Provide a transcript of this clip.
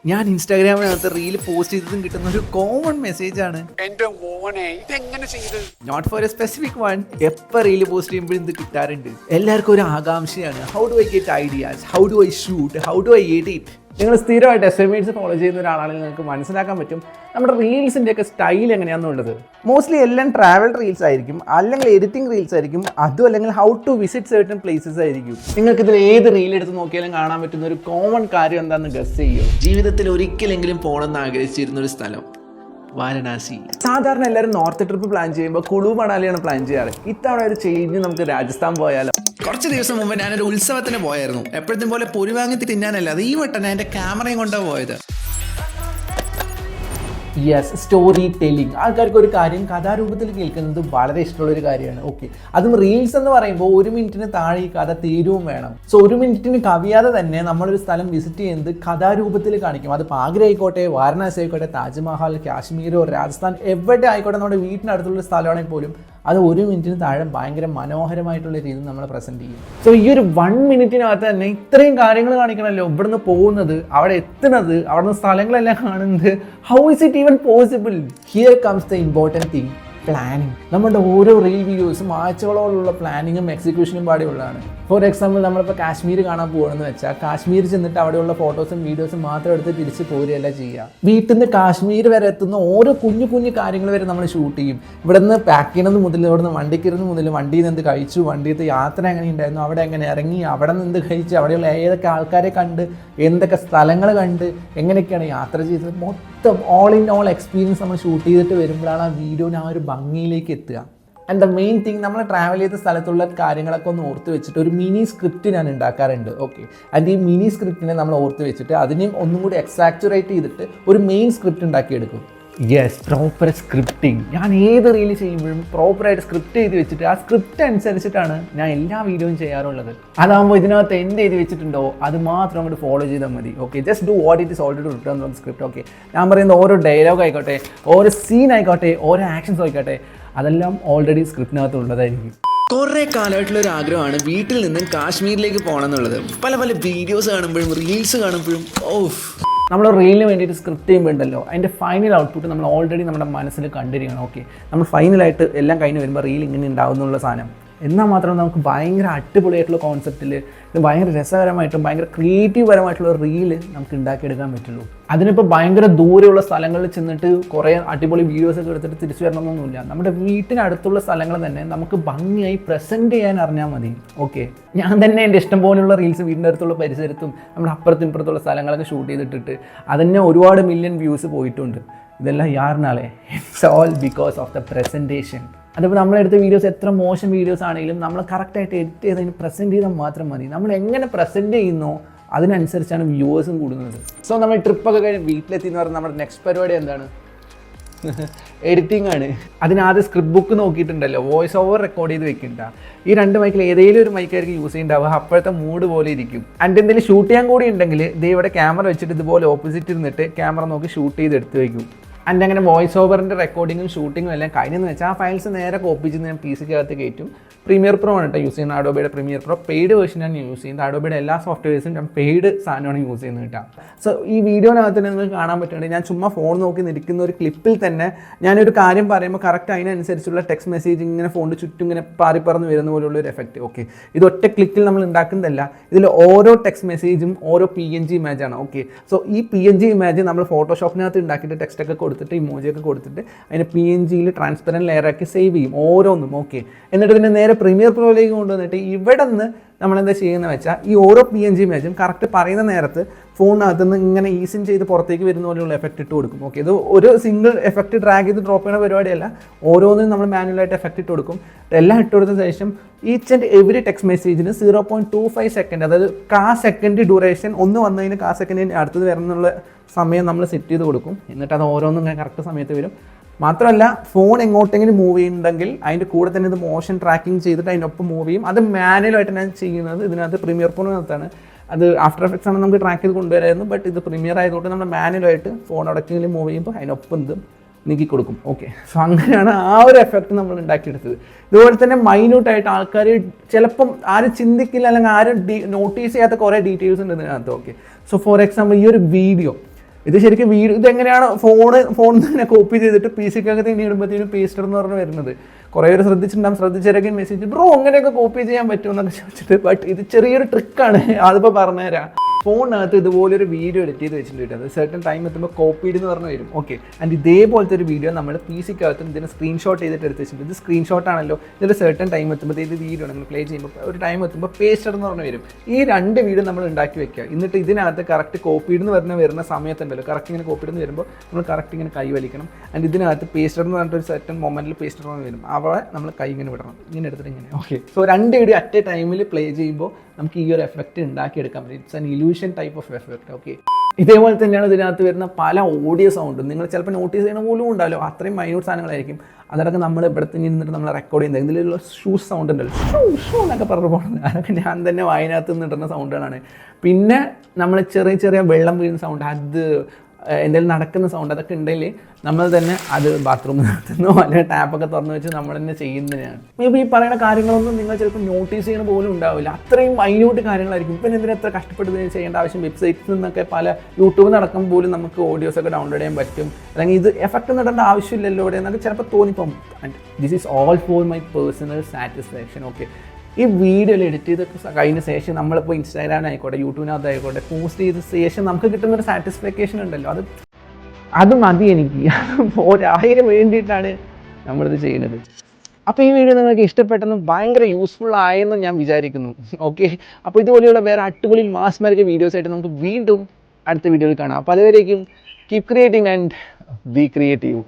ഞാൻ ഇൻസ്റ്റാഗ്രാമിനകത്ത് reel post ചെയ്തതും കിട്ടുന്ന ഒരു കോമൺ മെസ്സേജ് ആണ്, എന്റെ മോനെ ഇതെങ്ങനെ ചെയ്ത്. Not for a specific one. എപ്പോൾ റീൽ പോസ്റ്റ് ചെയ്യുമ്പോഴും ഇത് കിട്ടാറുണ്ട്. എല്ലാവർക്കും ഒരു ആകാംക്ഷയാണ്, how do I get ideas, how do I shoot, how do I edit. നിങ്ങൾ സ്ഥിരമായിട്ട് എസ്റ്റിമേറ്റ്സ് ഫോളോ ചെയ്യുന്ന ഒരാളാണെങ്കിൽ നിങ്ങൾക്ക് മനസ്സിലാക്കാൻ പറ്റും നമ്മുടെ റീൽസിൻ്റെയൊക്കെ സ്റ്റൈൽ എങ്ങനെയാണെന്നുള്ളത്. മോസ്റ്റ്ലി എല്ലാം ട്രാവൽ റീൽസ് ആയിരിക്കും, അല്ലെങ്കിൽ എഡിറ്റിംഗ് റീൽസ് ആയിരിക്കും, അതും അല്ലെങ്കിൽ how to visit certain places ആയിരിക്കും. നിങ്ങൾക്ക് ഇതിൽ ഏത് റീൽ എടുത്ത് നോക്കിയാലും കാണാൻ പറ്റുന്ന ഒരു കോമൺ കാര്യം എന്താണെന്ന് ഗസ് ചെയ്യുമോ? ജീവിതത്തിൽ ഒരിക്കലെങ്കിലും പോകണമെന്ന് ആഗ്രഹിച്ചിരുന്ന ഒരു സ്ഥലം വാരണാസി. സാധാരണ എല്ലാവരും നോർത്ത് ട്രിപ്പ് പ്ലാൻ ചെയ്യുമ്പോൾ കുളു മണാലിയാണ് പ്ലാൻ ചെയ്യാറ്. ഇത്തവണ ഒരു ചേഞ്ച് നമുക്ക് രാജസ്ഥാൻ പോയാലോ? കുറച്ച് ദിവസം മുമ്പ് ഞാനൊരു ഉത്സവത്തിന് പോയായിരുന്നു. എപ്പോഴത്തും പോലെ പൊരി വാങ്ങി തിന്നാനല്ല, അത് ഈ വട്ടം ഞാൻ എൻ്റെ ക്യാമറയും കൊണ്ടാണ് പോയത്. Yes, story telling. ആൾക്കാർക്ക് ഒരു കാര്യം കഥാരൂപത്തിൽ കേൾക്കുന്നത് വളരെ ഇഷ്ടമുള്ളൊരു കാര്യമാണ്. ഓക്കെ, അതും റീൽസ് എന്ന് പറയുമ്പോൾ 1 മിനിറ്റിന് താഴെ ഈ കഥ തീരുവും വേണം. സോ 1 മിനിറ്റിന് കവിയാതെ തന്നെ നമ്മളൊരു സ്ഥലം വിസിറ്റ് ചെയ്യുന്നത് കഥാരൂപത്തിൽ കാണിക്കും. അത് ആഗ്ര ആയിക്കോട്ടെ, വാരണാസി ആയിക്കോട്ടെ, താജ്മഹൽ, കാശ്മീരോ, രാജസ്ഥാൻ, എവിടെ ആയിക്കോട്ടെ, നമ്മുടെ വീട്ടിനടുത്തുള്ള സ്ഥലമാണെങ്കിൽ പോലും അത് 1 മിനിറ്റിന് താഴെ ഭയങ്കര മനോഹരമായിട്ടുള്ള രീതിയിൽ നമ്മൾ പ്രസൻറ്റ് ചെയ്യും. സോ ഈ ഒരു 1 മിനിറ്റിനകത്ത് തന്നെ ഇത്രയും കാര്യങ്ങൾ കാണിക്കണമല്ലോ. ഇവിടുന്ന് പോകുന്നത്, അവിടെ എത്തുന്നത്, അവിടുന്ന് സ്ഥലങ്ങളെല്ലാം കാണുന്നത്. How is it even possible? Here comes the important thing, planning. നമ്മുടെ ഓരോ റീൽ വീഡിയോസും ആഴ്ചകളോടുള്ള പ്ലാനിങ്ങും എക്സിക്യൂഷനും പാടിയുള്ളതാണ്. ഫോർ എക്സാമ്പിൾ, നമ്മളിപ്പോൾ കാശ്മീർ കാണാൻ പോകുകയാണെന്ന് വെച്ചാൽ കാശ്മീർ ചെന്നിട്ട് അവിടെയുള്ള ഫോട്ടോസും വീഡിയോസും മാത്രം എടുത്ത് തിരിച്ച് പോരുകയല്ല ചെയ്യുക. വീട്ടിൽ നിന്ന് കാശ്മീർ വരെ എത്തുന്ന ഓരോ കുഞ്ഞു കുഞ്ഞു കാര്യങ്ങൾ വരെ നമ്മൾ ഷൂട്ട് ചെയ്യും. ഇവിടെ നിന്ന് പാക്ക് ചെയ്യുന്നത് മുതൽ, ഇവിടെ നിന്ന് വണ്ടിക്കിരുന്നത് മുതൽ, വണ്ടിയിൽ നിന്ന് എന്ത് കഴിച്ചു, വണ്ടിയത്തെ യാത്ര എങ്ങനെ ഉണ്ടായിരുന്നു, അവിടെ എങ്ങനെ ഇറങ്ങി, അവിടെ നിന്ന് എന്ത് കഴിച്ച്, അവിടെയുള്ള ഏതൊക്കെ ആൾക്കാരെ കണ്ട്, എന്തൊക്കെ സ്ഥലങ്ങൾ കണ്ട്, എങ്ങനെയൊക്കെയാണ് യാത്ര ചെയ്തത്, മൊത്തം ഓൾ ഇൻ ഓൾ എക്സ്പീരിയൻസ് നമ്മൾ ഷൂട്ട് ചെയ്തിട്ട് വരുമ്പോഴാണ് ആ വീഡിയോന് ആ ഒരു ഭംഗിയിലേക്ക് എത്തുക. ആൻഡ് ദ മെയിൻ തിങ്, നമ്മൾ ട്രാവൽ ചെയ്ത സ്ഥലത്തുള്ള കാര്യങ്ങളൊക്കെ ഒന്ന് ഓർത്ത് വെച്ചിട്ട് ഒരു മിനി സ്ക്രിപ്റ്റ് ഞാൻ ഉണ്ടാക്കാറുണ്ട്. ഓക്കെ, ആൻഡ് ഈ മിനി സ്ക്രിപ്റ്റിനെ നമ്മൾ ഓർത്ത് വെച്ചിട്ട് അതിനെയും ഒന്നും കൂടി എക്സാക്ചുറേറ്റ് ചെയ്തിട്ട് ഒരു മെയിൻ സ്ക്രിപ്റ്റ് ഉണ്ടാക്കിയെടുക്കും. Yes, proper scripting. ഞാൻ ഏത് റീൽ ചെയ്യുമ്പോഴും പ്രോപ്പറായിട്ട് സ്ക്രിപ്റ്റ് ചെയ്ത് വെച്ചിട്ട് ആ സ്ക്രിപ്റ്റ് അനുസരിച്ചിട്ടാണ് ഞാൻ എല്ലാ വീഡിയോയും ചെയ്യാറുള്ളത്. അതാകുമ്പോൾ ഇതിനകത്ത് എന്ത് എഴുതി വെച്ചിട്ടുണ്ടോ അത് മാത്രം അങ്ങോട്ട് ഫോളോ ചെയ്താൽ മതി. Okay, just do what it is already return on script. Okay, ഞാൻ പറയുന്ന ഓരോ ഡയലോഗ് ആയിക്കോട്ടെ, ഓരോ സീൻ ആയിക്കോട്ടെ, ഓരോ ആക്ഷൻസ് ആയിക്കോട്ടെ, അതെല്ലാം ഓൾറെഡി സ്ക്രിപ്റ്റിനകത്ത് ഉള്ളതായിരിക്കും. കുറേ കാലമായിട്ടുള്ളൊരു ആഗ്രഹമാണ് വീട്ടിൽ നിന്നും കാശ്മീരിലേക്ക് പോകണം എന്നുള്ളത്. പല പല വീഡിയോസ് കാണുമ്പോഴും റീൽസ് കാണുമ്പോഴും നമ്മൾ റീലിന് വേണ്ടിയിട്ട് സ്ക്രിപ്റ്റ് ചെയ്യുമ്പോൾ ഉണ്ടല്ലോ, അതിൻ്റെ ഫൈനൽ ഔട്ട്പുട്ട് നമ്മൾ ഓൾറെഡി നമ്മുടെ മനസ്സിൽ കണ്ടിരിക്കണം. ഓക്കെ, നമ്മൾ ഫൈനലായിട്ട് എല്ലാം കഴിഞ്ഞ് വരുമ്പോൾ റീൽ ഇങ്ങനെ ഉണ്ടാവുന്നുള്ള സാധനം എന്നാൽ മാത്രമേ നമുക്ക് ഭയങ്കര അടിപൊളിയായിട്ടുള്ള കോൺസെപ്റ്റിൽ ഭയങ്കര രസകരമായിട്ടും ഭയങ്കര ക്രിയേറ്റീവ് പരമായിട്ടുള്ള റീല് നമുക്ക് ഉണ്ടാക്കിയെടുക്കാൻ പറ്റുള്ളൂ. അതിനിപ്പോൾ ഭയങ്കര ദൂരെയുള്ള സ്ഥലങ്ങളിൽ ചെന്നിട്ട് കുറേ അടിപൊളി വീഡിയോസൊക്കെ എടുത്തിട്ട് തിരിച്ചു വരണമെന്നൊന്നുമില്ല. നമ്മുടെ വീട്ടിനടുത്തുള്ള സ്ഥലങ്ങൾ തന്നെ നമുക്ക് ഭംഗിയായി പ്രസൻറ്റ് ചെയ്യാൻ അറിഞ്ഞാൽ മതി. ഓക്കെ, ഞാൻ തന്നെ എൻ്റെ ഇഷ്ടം പോലെയുള്ള റീൽസ് വീടിൻ്റെ അടുത്തുള്ള പരിസരത്തും നമ്മുടെ അപ്പുറത്തും ഇപ്പുറത്തുള്ള സ്ഥലങ്ങളൊക്കെ ഷൂട്ട് ചെയ്തിട്ടിട്ട് അതിന് ഒരുപാട് മില്യൺ വ്യൂസ് പോയിട്ടുണ്ട്. ഇതെല്ലാം യാറിനാളെ, it's all because of the presentation. അതിപ്പോൾ നമ്മളെടുത്ത വീഡിയോസ് എത്ര മോശം വീഡിയോസ് ആണെങ്കിലും നമ്മൾ കറക്റ്റായിട്ട് എഡിറ്റ് ചെയ്തതിന് പ്രസൻറ്റ് ചെയ്താൽ മാത്രം മതി. നമ്മൾ എങ്ങനെ പ്രസൻറ്റ് ചെയ്യുന്നോ അതിനനുസരിച്ചാണ് വ്യൂവേഴ്സും കൂടുന്നത്. സോ നമ്മൾ ട്രിപ്പൊക്കെ കഴിഞ്ഞ് വീട്ടിലെത്തി എന്ന് പറഞ്ഞാൽ നമ്മുടെ നെക്സ്റ്റ് പരിപാടി എന്താണ്? എഡിറ്റിംഗ് ആണ്. അതിനാദ്യം സ്ക്രിപ്റ്റ് ബുക്ക് നോക്കിയിട്ടുണ്ടല്ലോ, വോയിസ് ഓവർ റെക്കോർഡ് ചെയ്ത് വെക്കണ്ട. ഈ 2 മൈക്കിൽ ഏതെങ്കിലും ഒരു മൈക്കായിരിക്കും യൂസ് ചെയ്യുന്നുണ്ടാവുക. അപ്പോഴത്തെ മൂഡ് പോലെ ഇരിക്കും. ആൻഡ് എന്തെങ്കിലും ഷൂട്ട് ചെയ്യാൻ കൂടി ഉണ്ടെങ്കിൽ ദേ ഇവിടെ ക്യാമറ വെച്ചിട്ട് ഇതുപോലെ ഓപ്പോസിറ്റ് ഇരുന്നിട്ട് ക്യാമറ നോക്കി ഷൂട്ട് ചെയ്ത് എടുത്ത് വയ്ക്കും. ആൻഡ് അങ്ങനെ വോയിസ് ഓവറിൻ്റെ റെക്കോർഡിങ്ങും ഷൂട്ടിങ്ങും എല്ലാം കഴിഞ്ഞെന്ന് വെച്ചാൽ ആ ഫയൽസ് നേരെ കോപ്പി ചെയ്ത് ഞാൻ PC-ക്കകത്ത് കയറ്റും. പ്രീമിയർ പ്രോ ആണ് കേട്ടോ യൂസ് ചെയ്യുന്നത്, അഡോബിയുടെ പ്രീമിയർ പ്രോ. പെയ്ഡ് വേർഷനാണ് യൂസ് ചെയ്യുന്നത്. അഡോബിയുടെ എല്ലാ സോഫ്റ്റ്വെയർസും ഞാൻ പെയ്ഡ് സാധനമാണ് യൂസ് ചെയ്യുന്നത് കേട്ടോ. സോ ഈ വീഡിയോനകത്ത് നിങ്ങൾക്ക് കാണാൻ പറ്റുന്നുണ്ട്, ഞാൻ ചുമ്മാ ഫോൺ നോക്കി നിൽക്കുന്ന ഒരു ക്ലിപ്പിൽ തന്നെ ഞാനൊരു കാര്യം പറയുമ്പോൾ കറക്റ്റ് അതിനനുസരിച്ചുള്ള ടെക്സ്റ്റ് മെസ്സേജ് ഇങ്ങനെ ഫോണിൻ്റെ ചുറ്റും ഇങ്ങനെ പാറിപ്പറന്ന് വരുന്ന പോലുള്ള ഒരു എഫക്റ്റ്. ഓക്കെ, ഇത് ഒറ്റ ക്ലിക്കിൽ നമ്മൾ ഉണ്ടാക്കുന്നതല്ല. ഇതിൽ ഓരോ ടെക്സ്റ്റ് മെസ്സേജും ഓരോ PNG ഇമേജാണ്. ഓക്കെ, സോ ഈ PNG ഇമേജ് നമ്മൾ ഫോട്ടോഷോപ്പിനകത്ത് ഉണ്ടാക്കിയിട്ട് ടെക്സ്റ്റൊക്കെ കൊടുത്തിട്ട് ഇമോജിയൊക്കെ കൊടുത്തിട്ട് അതിന് PNGയിൽ ട്രാൻസ്പെറൻറ്റ് ലെയറാക്കി സേവ് ചെയ്യും ഓരോന്നും. ഓക്കെ, എന്നിട്ട് പിന്നെ നേരെ പ്രീമിയർ പ്രോയിലേക്ക് കൊണ്ടുവന്നിട്ട് ഇവിടെ നിന്ന് നമ്മളെന്താ ചെയ്യുന്നത് വെച്ചാൽ ഈ ഓരോ PNG ഇമേജും കറക്റ്റ് പറയുന്ന നേരത്ത് ഫോണിനകത്ത് നിന്ന് ഇങ്ങനെ ഈസിൻ ചെയ്ത് പുറത്തേക്ക് വരുന്ന പോലെയുള്ള എഫക്റ്റ് ഇട്ട് കൊടുക്കും. ഓക്കെ, ഇത് ഒരു സിംഗിൾ എഫക്റ്റ് ഡ്രാഗ് ചെയ്ത് ഡ്രോപ്പ് ചെയ്യുന്ന പരിപാടിയല്ല, ഓരോന്നിനും നമ്മൾ മാനുവലായിട്ട് എഫക്റ്റ് ഇട്ട് കൊടുക്കും. എല്ലാം ഇട്ട് കൊടുത്ത ശേഷം ഈച്ച് ആൻഡ് എവറി ടെക്സ്റ്റ് മെസ്സേജിന് 0.25 സെക്കൻഡ്, അതായത് കാ സെക്കൻഡ് ഡ്യൂറേഷൻ, ഒന്ന് വന്നതിന് കാ സെക്കൻഡിന് അടുത്തത് വരുന്നുള്ള സമയം നമ്മൾ സെറ്റ് ചെയ്ത് കൊടുക്കും. എന്നിട്ട് അത് ഓരോന്നും ഇങ്ങനെ കറക്റ്റ് സമയത്ത് വരും. മാത്രമല്ല, ഫോൺ എങ്ങോട്ടെങ്കിലും മൂവ് ചെയ്യുന്നുണ്ടെങ്കിൽ അതിൻ്റെ കൂടെ തന്നെ ഇത് മോഷൻ ട്രാക്കിംഗ് ചെയ്തിട്ട് അതിനൊപ്പം മൂവ് ചെയ്യും. അത് മാനുവലായിട്ട് ഞാൻ ചെയ്യുന്നത് ഇതിനകത്ത് പ്രീമിയർ പ്രോനകത്താണ്. അത് ആഫ്റ്റർ എഫക്ട്സ് ആണ് നമുക്ക് ട്രാക്ക് ചെയ്ത് കൊണ്ടുവരായിരുന്നു. ബട്ട് ഇത് പ്രീമിയർ ആയതുകൊണ്ട് നമ്മൾ മാനുവലായിട്ട് ഫോൺ അടക്കെങ്കിലും മൂവ് ചെയ്യുമ്പോൾ അതിനൊപ്പം ഇത് നീക്കി കൊടുക്കും. ഓക്കെ, സോ അങ്ങനെയാണ് ആ ഒരു എഫക്റ്റ് നമ്മൾ ഉണ്ടാക്കിയെടുത്തത്. ഇതുപോലെ തന്നെ മൈന്യൂട്ടായിട്ട് ആൾക്കാർ ചിലപ്പം ആരും ചിന്തിക്കില്ല, അല്ലെങ്കിൽ ആരും നോട്ടീസ് ചെയ്യാത്ത കുറേ ഡീറ്റെയിൽസ് ഉണ്ട് ഇതിനകത്ത്. ഓക്കെ, സോ ഫോർ എക്സാമ്പിൾ ഈ ഒരു വീഡിയോ ഇത് ശരിക്കും വീഡിയോ ഇതെങ്ങനെയാണ് ഫോൺ തന്നെ കോപ്പി ചെയ്തിട്ട് പി സിക്കകത്ത് ഇനി ഇടുമ്പോഴത്തേനും പേസ്റ്റർ എന്ന് പറഞ്ഞ് വരുന്നത്. കുറേ പേര് ശ്രദ്ധിച്ചിട്ടുണ്ടാകും, ശ്രദ്ധിച്ചിറങ്ങി മെസ്സേജ് ബ്രോ അങ്ങനെയൊക്കെ കോപ്പി ചെയ്യാൻ പറ്റുമെന്നൊക്കെ ചോദിച്ചിട്ട്. ബട്ട് ഇത് ചെറിയൊരു ട്രിക്കാണ്, അതിപ്പോൾ പറഞ്ഞുതരാം. ഫോണിനകത്ത് ഇതുപോലൊരു വീഡിയോ എഡിറ്റ് ചെയ്ത് വെച്ചിട്ടുണ്ട്. അത് സെർട്ടൺ ടൈം എത്തുമ്പോൾ കോപ്പീഡ് എന്ന് പറഞ്ഞ് വരും. ഓക്കെ, ആൻഡ് ഇതേപോലത്തെ ഒരു വീഡിയോ നമ്മൾ പി സിക്കകത്തും ഇതിനെ സ്ക്രീൻഷോട്ട് ചെയ്തിട്ട് എടുത്ത് വെച്ചിട്ടുണ്ട്. ഇത് സ്ക്രീൻഷോട്ട് ആണല്ലോ, ഇതിൽ സെർട്ടൺ ടൈം എത്തുമ്പോൾ ഇത് വീഡിയോ നിങ്ങൾ പ്ലേ ചെയ്യുമ്പോൾ ഒരു ടൈം എത്തുമ്പോൾ പേസ്റ്റഡ് എന്ന് പറഞ്ഞ് വരും. ഈ 2 വീഡിയോ നമ്മൾ ഉണ്ടാക്കി വെക്കുക. എന്നിട്ട് ഇതിനകത്ത് കറക്റ്റ് കോപ്പീഡ് എന്ന് വരുന്ന സമയത്തുണ്ടല്ലോ, കറക്റ്റ് ഇങ്ങനെ കോപ്പീഡ് എന്ന് വരുമ്പോൾ നമ്മൾ കറക്റ്റ് ഇങ്ങനെ കൈ വലിക്കണം. ആൻഡ് ഇതിനകത്ത് പേസ്റ്റഡ് എന്ന് പറഞ്ഞിട്ട് ഒരു സെർട്ടൺ മൊമെൻറ്റിൽ പേസ്റ്റഡ് എന്ന് വരും. അവിടെ നമ്മൾ കൈ ഇങ്ങനെ വിടണം, ഇങ്ങനെ എടുത്തിട്ട് ഇങ്ങനെ. Okay, so 2 video at A ടൈമിൽ പ്ലേ ചെയ്യുമ്പോൾ നമുക്ക് ഈ ഒരു എഫക്റ്റ് ഉണ്ടാക്കിയെടുക്കാൻ പറ്റും. It's an illusion type of effect. Okay, ഇതേപോലെ തന്നെയാണ് ഇതിനകത്ത് വരുന്ന പല ഓഡിയോ സൗണ്ടും. നിങ്ങൾ ചിലപ്പോൾ നോട്ടീസ് ചെയ്യണ പോലും ഉണ്ടല്ലോ, അത്രയും മൈന്യൂട്ട് സാധനങ്ങളായിരിക്കും. അതൊക്കെ നമ്മൾ ഇവിടെ തന്നെ ഇരുന്നിട്ട് നമ്മൾ റെക്കോർഡ് ചെയ്യുന്നത്. ഇതിലുള്ള ഷൂസ് സൗണ്ട് ഉണ്ടല്ലോ, ഷൂ എന്നൊക്കെ പറഞ്ഞു പോകുന്നത്, അതൊക്കെ ഞാൻ തന്നെ വായനകത്ത് നിന്നിടുന്ന സൗണ്ടുകളാണ്. പിന്നെ നമ്മൾ ചെറിയ വെള്ളം വീഴുന്ന സൗണ്ട്, അത് എന്തെങ്കിലും നടക്കുന്ന സൗണ്ട്, അതൊക്കെ ഉണ്ടെങ്കിൽ നമ്മൾ തന്നെ അത് ബാത്റൂമിൽ നടത്തുന്നോ അല്ലെങ്കിൽ ടാപ്പൊക്കെ തുറന്ന് വെച്ച് നമ്മൾ തന്നെ ചെയ്യുന്നതാണ്. ഇപ്പോൾ ഈ പറയുന്ന കാര്യങ്ങളൊന്നും നിങ്ങൾ ചിലപ്പോൾ നോട്ടീസ് ചെയ്യണ പോലും ഉണ്ടാവില്ല, അത്രയും മൈന്യൂട്ട് കാര്യങ്ങളായിരിക്കും. പിന്നെ എന്തിനാ എത്ര കഷ്ടപ്പെട്ട് ചെയ്യേണ്ട ആവശ്യം? വെബ്സൈറ്റിൽ നിന്നൊക്കെ പല യൂട്യൂബ് നടക്കുമ്പോൾ പോലും നമുക്ക് ഓഡിയോസൊക്കെ ഡൗൺലോഡ് ചെയ്യാൻ പറ്റും. അല്ലെങ്കിൽ ഇത് എഫക്റ്റ് നടേണ്ട ആവശ്യമില്ലല്ലോ ഇവിടെ എന്നൊക്കെ ചിലപ്പോൾ തോന്നിപ്പം. And this is all for my personal satisfaction. Okay, ഈ വീഡിയോയിൽ എഡിറ്റ് ചെയ്ത് കഴിഞ്ഞ ശേഷം നമ്മളിപ്പോൾ ഇൻസ്റ്റാഗ്രാമിലായിക്കോട്ടെ യൂട്യൂബിനകത്തായിക്കോട്ടെ പോസ്റ്റ് ചെയ്ത ശേഷം നമുക്ക് കിട്ടുന്നൊരു സാറ്റിസ്ഫാക്ഷൻ ഉണ്ടല്ലോ, അത് മതി എനിക്ക്. ഒരായിരം വേണ്ടിയിട്ടാണ് നമ്മളിത് ചെയ്യുന്നത്. അപ്പോൾ ഈ വീഡിയോ നിങ്ങൾക്ക് ഇഷ്ടപ്പെട്ടെന്നും ഭയങ്കര യൂസ്ഫുൾ ആയെന്നും ഞാൻ വിചാരിക്കുന്നു. ഓക്കെ, അപ്പോൾ ഇതുപോലെയുള്ള വേറെ അടിപൊളി മാസ്മരിക വീഡിയോസായിട്ട് നമുക്ക് വീണ്ടും അടുത്ത വീഡിയോയിൽ കാണാം. അപ്പോൾ അതുവരേക്കും keep creating and B creative.